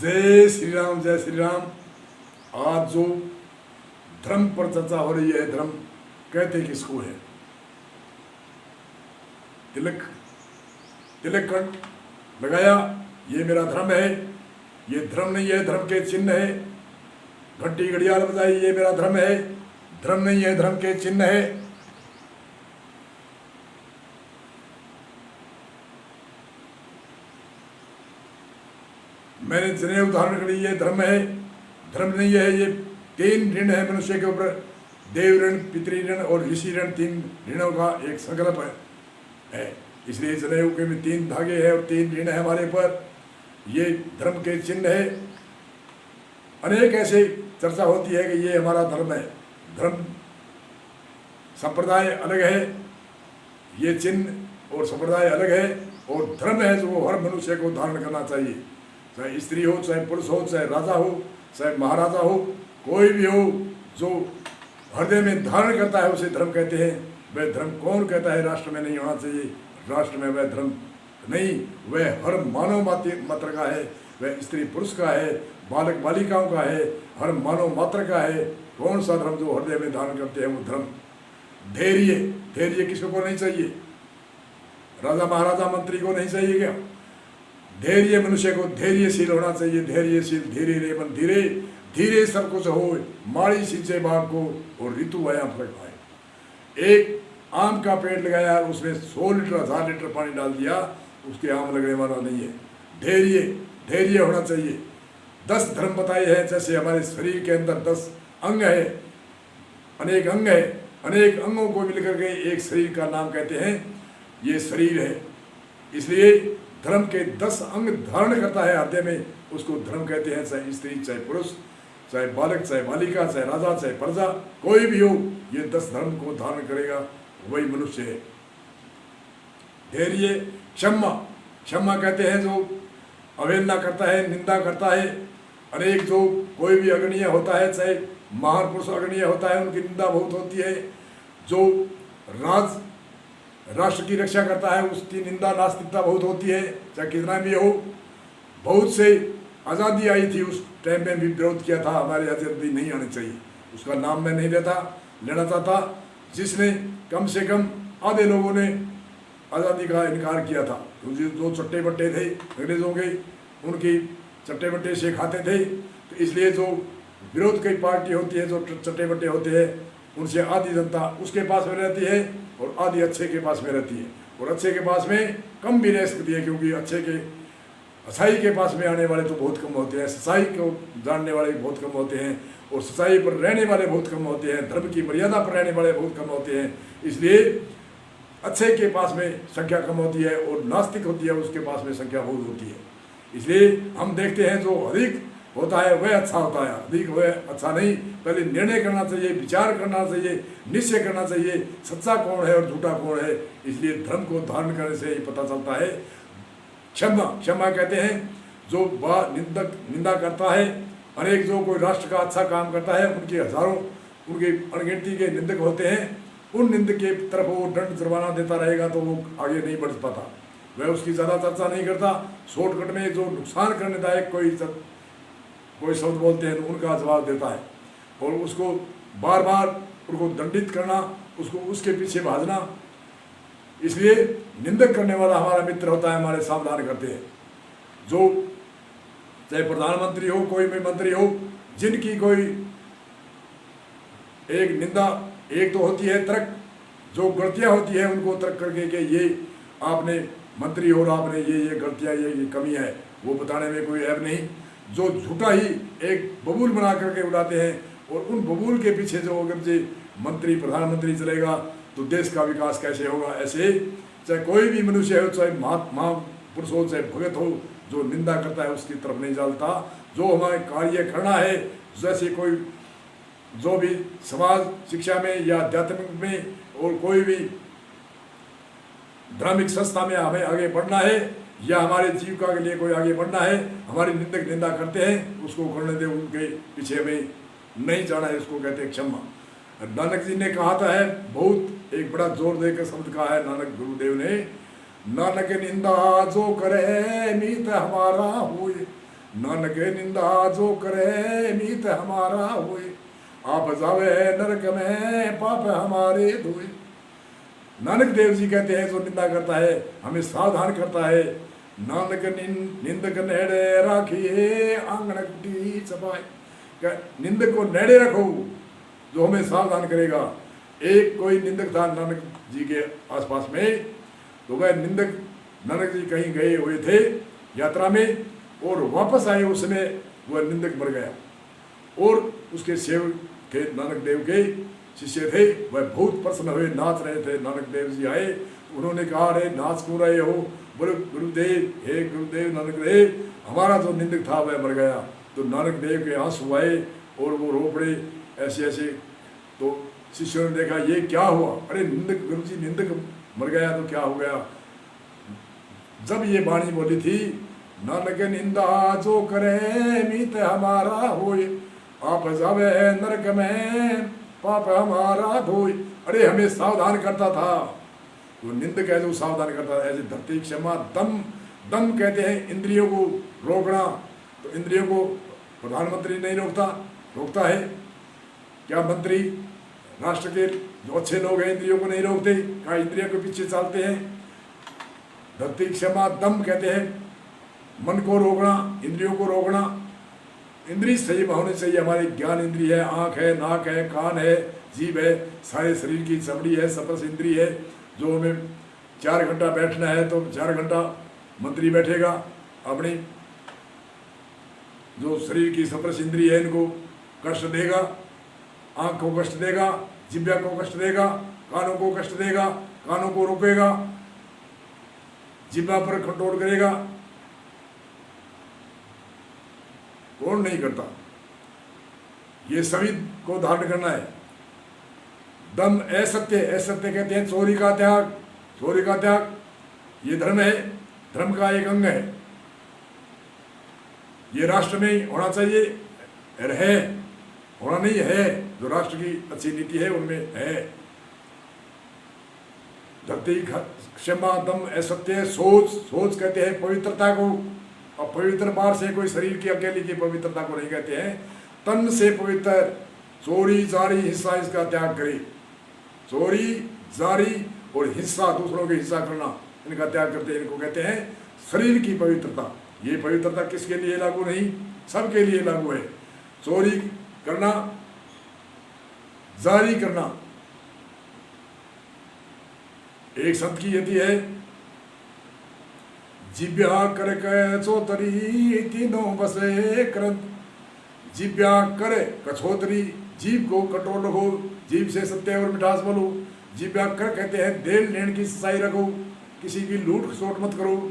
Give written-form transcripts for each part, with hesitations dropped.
जय श्री राम, जय श्री राम। आज जो धर्म पर चर्चा हो रही है, धर्म कहते किसको है? तिलक तिलक लगाया, ये मेरा धर्म है। ये धर्म नहीं है, धर्म के चिन्ह है। घंटी घड़ियाल बजाई, ये मेरा धर्म है। धर्म नहीं है, धर्म के चिन्ह है। मैंने जनेऊ धारण करी, ये धर्म है। धर्म नहीं है, ये 3 ऋण है मनुष्य के ऊपर, देव ऋण, पितृ ऋण और ऋषि ऋण। 3 ऋणों का एक संकल्प है। इसलिए जनेऊ के में 3 धागे हैं और 3 ऋण है हमारे ऊपर। ये धर्म के चिन्ह है। अनेक ऐसे चर्चा होती है कि ये हमारा धर्म है। धर्म संप्रदाय अलग है, ये चिन्ह और संप्रदाय अलग है। और धर्म है जो हर मनुष्य को धारण करना चाहिए, चाहे स्त्री हो, चाहे पुरुष हो, चाहे राजा हो, चाहे महाराजा हो, कोई भी हो, जो हृदय में धारण करता है उसे धर्म कहते हैं। वह धर्म कौन कहता है राष्ट्र में नहीं होना चाहिए? राष्ट्र में वह धर्म नहीं, वह हर मानव मात्र का है, वह स्त्री पुरुष का है, बालक बालिकाओं का है, हर मानव मात्र का है। कौन सा धर्म जो हृदय में धारण करते हैं वो धर्म। धैर्य, धैर्य किसी को नहीं चाहिए? राजा महाराजा मंत्री को नहीं चाहिए क्या? धैर्य मनुष्य को धैर्यशील होना चाहिए। धैर्यशील धीरे रे मन धीरे, धीरे सब कुछ हो, माड़ी सिंचे बाग को और ऋतु आया फर्क आए। एक आम का पेड़ लगाया, उसमें 100 लीटर 1000 लीटर पानी डाल दिया, उसके आम लगने वाला नहीं है। धैर्य, धैर्य होना चाहिए। 10 धर्म बताए हैं। जैसे हमारे शरीर के अंदर 10 अंग है, अनेक अंग है, अनेक अंगों को मिलकर के एक शरीर का नाम कहते हैं। ये शरीर है। इसलिए धर्म के 10 अंग धारण करता है हृदय में, उसको धर्म कहते हैं। चाहे स्त्री, चाहे पुरुष, चाहे बालक, चाहे बालिका, चाहे राजा, चाहे प्रजा, कोई भी हो, ये 10 धर्म को धारण करेगा, वही मनुष्य है। धैर्य, क्षमा, क्षमा कहते हैं जो अवहेलना करता है, निंदा करता है। अनेक जो कोई भी अग्रणीय होता है, चाहे महापुरुष अग्रणीय होता है, उनकी निंदा बहुत होती है। जो राष्ट्र की रक्षा करता है, उसकी निंदा नास्तिकता बहुत होती है, चाहे कितना भी हो। बहुत से आज़ादी आई थी, उस टाइम में भी विरोध किया था, हमारी आज़ादी नहीं आनी चाहिए। उसका नाम मैं नहीं लेना चाहता। जिसने कम से कम आधे लोगों ने आज़ादी का इनकार किया था, क्योंकि जो चट्टे बट्टे थे अंग्रेज़ों के, उनकी चट्टे बट्टे से खाते थे। तो इसलिए जो विरोध की पार्टी होती है, जो चट्टे बट्टे होते हैं, उनसे आधी जनता उसके पास में रहती है और आधी अच्छे के पास में रहती है। और अच्छे के पास में कम भी रह सकती है, क्योंकि अच्छाई के पास में आने वाले तो बहुत कम होते हैं, सच्चाई को जानने वाले बहुत कम होते हैं, और सच्चाई पर रहने वाले बहुत कम होते हैं, धर्म की मर्यादा पर रहने वाले बहुत कम होते हैं। इसलिए अच्छे के पास में संख्या कम होती है और नास्तिक होती है, उसके पास में संख्या बहुत होती है। इसलिए हम देखते हैं जो अधिक होता है वह अच्छा होता है, अधिक वह अच्छा नहीं। पहले निर्णय करना चाहिए, विचार करना चाहिए, निश्चय करना चाहिए, सच्चा कौन है और झूठा कौन है। इसलिए धर्म को धारण करने से ही पता चलता है। क्षमा, क्षमा कहते हैं जो निंदा करता है। अनेक जो कोई राष्ट्र का अच्छा काम करता है, उनके हजारों, उनके अनगिनती के निंदक होते हैं। उन निंदक के तरफ वो दंड जुर्माना देता रहेगा तो वो आगे नहीं बढ़ पाता। वह उसकी ज़्यादा चर्चा नहीं करता। शॉर्टकट में जो नुकसान करने लायक कोई शब्द बोलते हैं तो उनका जवाब देता है, और उसको बार बार उनको दंडित करना, उसको उसके पीछे भागना। इसलिए निंदक करने वाला हमारा मित्र होता है, हमारे सावधान करते हैं। जो चाहे प्रधानमंत्री हो, कोई भी मंत्री हो, जिनकी कोई एक निंदा, एक तो होती है तर्क, जो गलतियां होती है उनको तर्क करके कि ये आपने मंत्री हो और आपने ये गलतियां, ये कमी है, वो बताने में कोई ऐब नहीं। जो झूठा ही एक बबूल बना करके उड़ाते हैं, और उन बबूल के पीछे जो अगर जी मंत्री प्रधानमंत्री चलेगा तो देश का विकास कैसे होगा। ऐसे चाहे कोई भी मनुष्य हो, चाहे महात्मा पुरुष हो, चाहे भगत हो, जो निंदा करता है उसकी तरफ नहीं चलता। जो हमारे कार्य करना है, जैसे कोई जो भी समाज शिक्षा में या आध्यात्मिक में और कोई भी धार्मिक संस्था में हमें आगे बढ़ना है, या हमारे जीविका के लिए कोई आगे बढ़ना है, हमारी निंदक निंदा करते हैं, उसको करने दे, उनके पीछे में नहीं जाना है, उसको कहते हैं क्षमा। नानक जी ने कहा था है, बहुत एक बड़ा जोर देकर शब्द कहा है नानक गुरुदेव ने, नानक निंदा जो करे मीत हमारा होए, नानक निंदा जो करे मीत हमारा होए, आप जावे नरक में पाप हमारे धोए। नानक देव जी कहते हैं जो निंदा करता है हमें सावधान करता है, नानक निंदक नेड़े राखिए आंगन कुटी छपाए। निंदक को नेड़े रखो जो हमें सावधान करेगा। एक कोई निंदक था नानक जी के आसपास में, तो वह निंदक नानक जी कहीं गए हुए थे यात्रा में और वापस आए, उसमें वह निंदक मर गया। और उसके सेवक थे नानक देव के शिष्य थे, वह बहुत प्रसन्न हुए, नाच रहे थे। नानक देव जी आए, उन्होंने कहा अरे नाच क्यों रहे हो? बोले गुरुदेव, हे गुरुदेव नानक देव, हमारा जो निंदक था वह मर गया। तो नानक देव के आंसू आए और वो रो पड़े ऐसे ऐसे। तो शिष्यों ने देखा ये क्या हुआ? अरे निंदक, गुरु जी निंदक मर गया तो क्या हो गया? जब ये वाणी बोली थी, नानक निंदा जो करे मीत हमारा होए, आप जावे नरक में पाप हमारा धोए। अरे हमें सावधान करता था, वो निंदक है जो सावधान करता था। ऐसे धरती क्षमा दम, दम कहते हैं इंद्रियों को रोकना। तो इंद्रियों को प्रधानमंत्री नहीं रोकता है क्या? मंत्री राष्ट्र के जो अच्छे लोग हैं इंद्रियों को नहीं रोकते, क्या इंद्रियों के पीछे चलते हैं? धरती क्षमा दम कहते हैं मन को रोकना, इंद्रियों को रोकना। इंद्रिय सही होने चाहिए, हमारे ज्ञान इंद्रिय है, आँख है, नाक है, कान है, जीभ है, सारे शरीर की चमड़ी है, स्पर्श इंद्रिय है। जो हमें 4 घंटा बैठना है तो 4 घंटा मंत्री बैठेगा। अपनी जो शरीर की स्पर्श इंद्रिय है इनको कष्ट देगा, आँख को कष्ट देगा, जिह्वा को कष्ट देगा, कानों को कष्ट देगा, कानों को रोकेगा, जिह्वा पर कंट्रोल करेगा। कौन नहीं करता? ये सभी को धारण करना है। दम असत्य, असत्य कहते हैं चोरी का त्याग, चोरी का त्याग ये धर्म है, धर्म का एक अंग है। ये राष्ट्र में होना चाहिए, है होना नहीं है। जो राष्ट्र की अच्छी नीति है उनमें है। धरती क्षमा दम असत्य सोच, सोच कहते हैं पवित्रता को। और पवित्र बाहर से कोई शरीर की अकेली की पवित्रता को नहीं कहते हैं, तन से पवित्र। चोरी जारी हिस्सा इसका त्याग करे। चोरी जारी और हिस्सा, दूसरों के हिस्सा करना, इनका त्याग करते हैं। इनको कहते हैं शरीर की पवित्रता। ये पवित्रता किसके लिए लागू नहीं? सबके लिए लागू है। चोरी करना, जारी करना। एक संत की यति है, जिब्या कर कछोतरी तीनों बसे करंत। जिब्या करे कछोतरी, जीभ को कटोर रखो, जीभ से सत्य और मिठास बोलो। जिब्या कर कहते हैं देन लेन की सच्चाई रखो, किसी की लूट खसोट मत करो।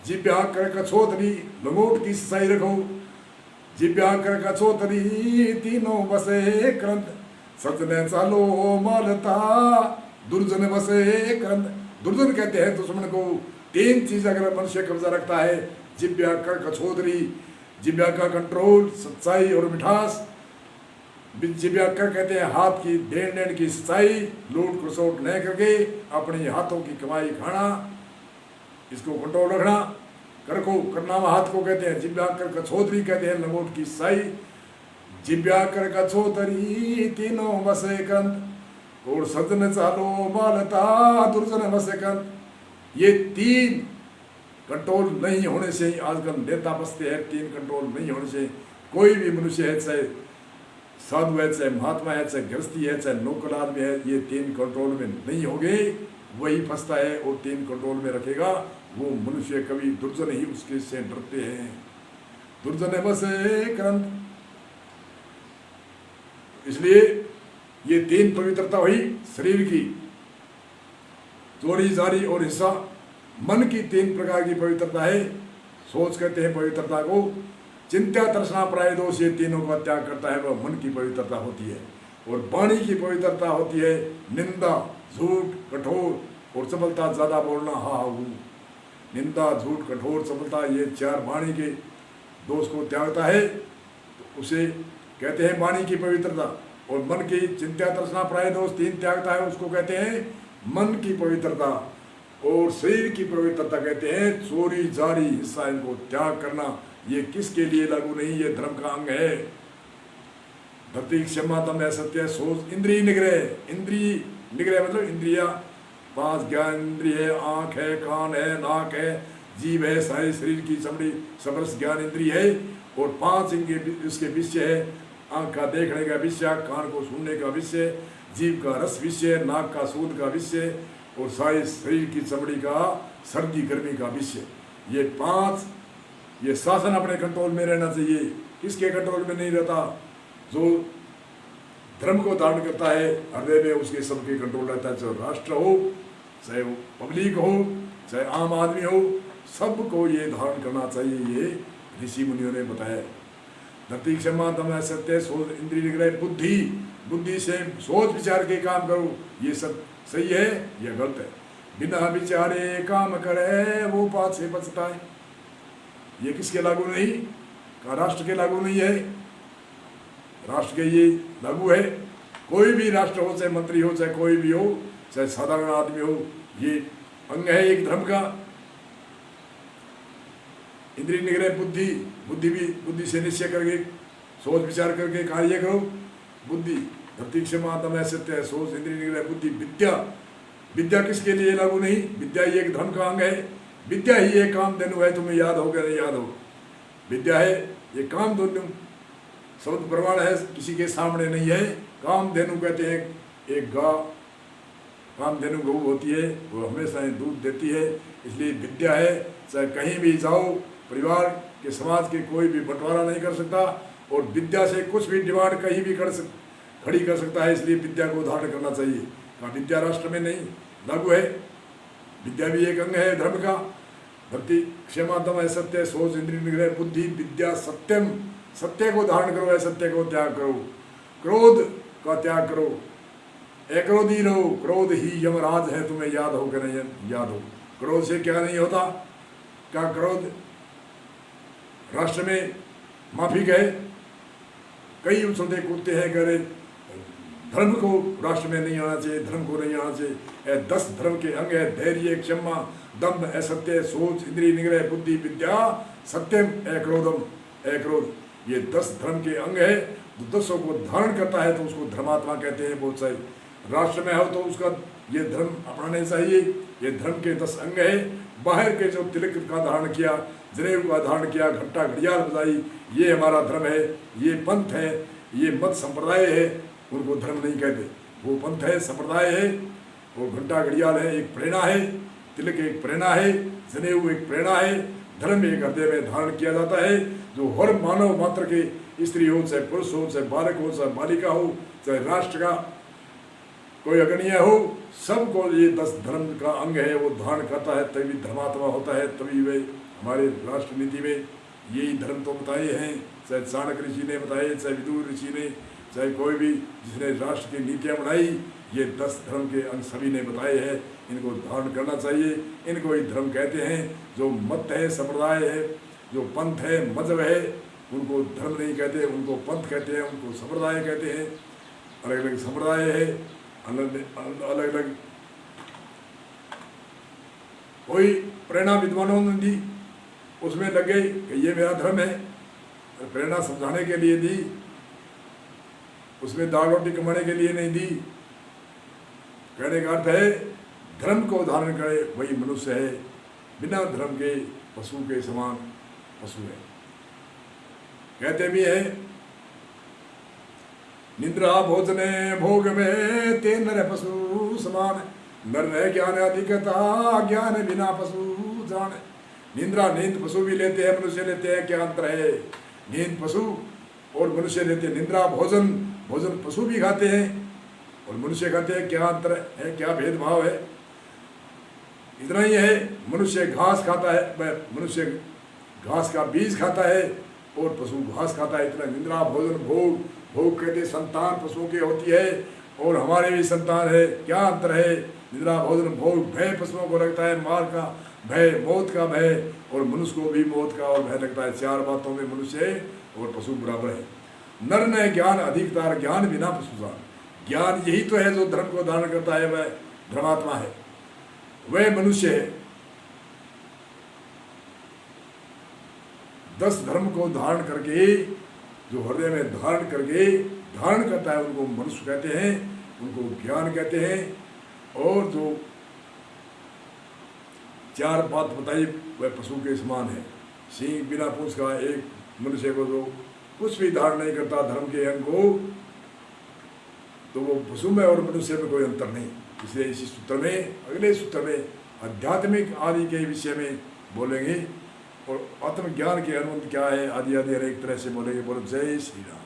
जिब्या कर कछोतरी, लंगोट की सच्चाई रखो। जिब्या कर कछोतरी तीनों बसे करंत। सजने चालो मालता दुर्जन बसे करंत। दुर्जन कहते हैं दुश्मन को। 3 चीज अगर मनुष्य कब्जा रखता है, जिब्या का कछोदरी, जिब्या का कंट्रोल, सच्चाई और मिठास। जिब्या कर कहते हैं हाथ की देन लेन की सच्चाई, लूट खसोट न करके अपने हाथों की कमाई खाना, इसको कंट्रोल रखना। कर को करना हाथ को कहते हैं। जिब्या कर कछोदरी कहते हैं लंगोट की सच्चाई। जिब्या कर कछोदरी तीनों बसे कंत। और सजन चालो मालता दुर्जन बसे कंत। ये 3 कंट्रोल नहीं होने से आजकल नेता बसते हैं। 3 कंट्रोल नहीं होने से कोई भी मनुष्य है, चाहे साधु है, चाहे महात्मा है, चाहे गृहस्थी है, चाहे नौकर आदमी है, ये 3 कंट्रोल में नहीं होंगे, वही फंसता है। और 3 कंट्रोल में रखेगा वो मनुष्य, कभी दुर्जन ही उसके से डरते हैं। दुर्जन है बस करंत। इसलिए ये 3 पवित्रता हुई शरीर की, चोरी जारी और हिस्सा। मन की 3 प्रकार की पवित्रता है। सोच कहते हैं पवित्रता को। चिंता तृष्णा प्राय दोष, ये तीनों का त्याग करता है, वह मन की पवित्रता होती है। और वाणी की पवित्रता होती है निंदा, झूठ, कठोर और चपलता। ज्यादा बोलना हा हू। निंदा, झूठ, कठोर, चपलता, ये 4 वाणी के दोष को त्यागता है, तो उसे कहते हैं वाणी की पवित्रता। और मन की चिंता तृष्णा प्राय दोष 3 त्यागता है, उसको कहते हैं मन की पवित्रता। और शरीर की पवित्रता कहते हैं चोरी जारी हिस्सा, इनको त्याग करना। ये किसके लिए लागू नहीं, ये धर्म का अंग है। धरती क्षमा दम है सत्य सोच इंद्रिय निग्रह। इंद्रिय निग्रह मतलब इंद्रिया, 5 ज्ञान इंद्रिय है, आँख है, कान है, नाक है, जीव है, सारे शरीर की चमड़ी समरस ज्ञान इंद्रिय है। और 5 इनके उसके विषय है, आँख का देखने का विषय, कान को सुनने का विषय, जीव का रस विषय, नाक का सूद का विषय, और सारे शरीर की चमड़ी का सर्दी गर्मी का विषय। ये 5 ये शासन अपने कंट्रोल में रहना चाहिए। किसके कंट्रोल में नहीं रहता? जो धर्म को धारण करता है हृदय में, उसके सबके कंट्रोल रहता है। चाहे राष्ट्र हो, चाहे वो पब्लिक हो, चाहे आम आदमी हो, सबको ये धारण करना चाहिए। ये ऋषि मुनियों ने बताया। धरती क्षमा दम सत्य सोच इंद्रिय निग्रह बुद्धि। बुद्धि से सोच विचार के काम करो, ये सब सही है या गलत है। बिना विचारे काम करे वो पाछे पछताए। ये किसके लागू नहीं? का राष्ट्र के लागू नहीं है? राष्ट्र के ये लागू है। कोई भी राष्ट्र हो, चाहे मंत्री हो, चाहे कोई भी हो, चाहे साधारण आदमी हो, ये अंग है एक धर्म का। इंद्रिय निग्रह बुद्धि। बुद्धि भी बुद्धि से निश्चय करके सोच विचार करके कार्य करो। बुद्धि धरती क्षमा दम सत्य सोच इंद्रिय निग्रह बुद्धि। विद्या। विद्या किसके लिए लागू नहीं? विद्या ही एक धर्म का अंग है। विद्या ही एक काम देनु है। तुम्हें याद हो क्या नहीं याद हो? विद्या है ये काम देनु, शब्द प्रमाण है, किसी के सामने नहीं है। काम देनु कहते हैं एक गाय काम देनु गऊ होती है, वो हमेशा ही दूध देती है, इसलिए विद्या है। चाहे कहीं भी जाओ, परिवार के समाज के कोई भी बंटवारा नहीं कर सकता, और विद्या से कुछ भी डिमांड कहीं भी खड़ी कर सकता है, इसलिए विद्या को धारण करना चाहिए। कहा विद्या राष्ट्र में नहीं लागू है। विद्या भी एक अंग है धर्म का। धरती क्षमा दम है सत्य सोच इंद्रिय निग्रह बुद्धि। विद्या सत्यम। सत्य को धारण करो है, सत्य को त्याग करो। क्रोध का त्याग करो, अक्रोधी रहो। क्रोध ही यमराज है, तुम्हें याद हो कि नहीं याद हो? क्रोध से क्या नहीं होता? क्या क्रोध राष्ट्र में माफिक है? कई उछलते कूदते हैं, करे धर्म को राष्ट्र में नहीं आना चाहिए, धर्म को नहीं आना चाहिए। 10 धर्म के अंग है। धैर्य क्षमा दम्भ असत्य सोच इंद्रिय निग्रह बुद्धि विद्या सत्यम अक्रोधम अक्रोध। ये 10 धर्म के अंग है। जो 10 को धारण करता है तो उसको धर्मात्मा कहते हैं। बहुत सारे राष्ट्र में हो तो उसका ये धर्म अपनाने चाहिए। ये धर्म के 10 अंग है। बाहर के जो तिलक का धारण किया, जनेऊ का धारण किया, घंटा घड़ियाल बजाई, ये हमारा धर्म है, ये पंथ है, ये मत संप्रदाय है, उनको धर्म नहीं कहते। वो पंथ है, संप्रदाय है, वो घंटा घड़ियाल है, एक प्रेरणा है, तिलक एक प्रेरणा है, जनेऊ एक प्रेरणा है, धर्म एक हृदय में धारण किया जाता है। जो हर मानव मात्र के, स्त्री हो चाहे पुरुष हो, चाहे बालक हो चाहे बालिका हो, चाहे राष्ट्र का कोई अगणीय हो, सबको ये 10 धर्म का अंग है, वो धारण करता है, तभी धर्मात्मा होता है। तभी वे हमारे राष्ट्र नीति में यही धर्म तो बताए हैं। चाहे चाणक्य ऋषि ने बताए, चाहे विदुर ऋषि ने, चाहे कोई भी जिसने राष्ट्र की नीतियाँ बनाई, ये 10 धर्म के अंग सभी ने बताए हैं। इनको धारण करना चाहिए। इनको ही धर्म कहते हैं। जो मत है, संप्रदाय है, जो पंथ है, मजहब है, उनको धर्म नहीं कहते, उनको पंथ कहते हैं, उनको संप्रदाय कहते हैं। अलग अलग संप्रदाय है, अलग अलग कोई प्रेरणा विद्वानों ने दी, उसमें लग गई कि ये मेरा धर्म है। प्रेरणा समझाने के लिए दी, उसमें दाल रोटी कमाने के लिए नहीं दी। कहने का अर्थ है धर्म को धारण करे वही मनुष्य है। बिना धर्म के पशु के समान पशु है। कहते भी है निद्रा भोजने भोग में ते नर पशु समान। नर है ज्ञान अधिकता ज्ञान बिना पशु जान। निद्रा नींद पशु भी लेते हैं, मनुष्य लेते हैं, क्या अंतर है? नींद पशु और मनुष्य लेते हैं। निद्रा भोजन, भोजन पशु भी खाते हैं और मनुष्य खाते हैं, क्या अंतर है? क्या भेदभाव है? इतना ही है, मनुष्य घास खाता है, मनुष्य घास का बीज खाता है और पशु घास खाता है। इतना निद्रा भोजन भोग, भोग कहते संतान पशुओं की होती है और हमारे भी संतान है, क्या अंतर है? निद्रा भोजन भोग, भय पशुओं को लगता है, मार का भय, मौत का भय, और मनुष्य को भी मौत का और भय लगता है। 4 बातों में मनुष्य और पशु बराबर है। नर ने ज्ञान अधिकतार ज्ञान बिना पशु जान। ज्ञान यही तो है जो धर्म को धारण करता है, वह धर्मात्मा है, वह मनुष्य है। 10 धर्म को धारण करके, जो हृदय में धारण करता है, उनको मनुष्य कहते हैं, उनको ज्ञान कहते हैं। और जो 4 बात बताई वह पशु के समान है। सिंह बिना पूंछ का एक मनुष्य को जो कुछ भी धारण नहीं करता धर्म के अंग को, तो वो पशु में और मनुष्य में कोई अंतर नहीं। इसलिए इसी सूत्र में, अगले सूत्र में आध्यात्मिक आदि के विषय में बोलेंगे और आत्मज्ञान के अनुबंध क्या है आदि आदि अनेक तरह से बोलेंगे। बोलो जय श्री राम।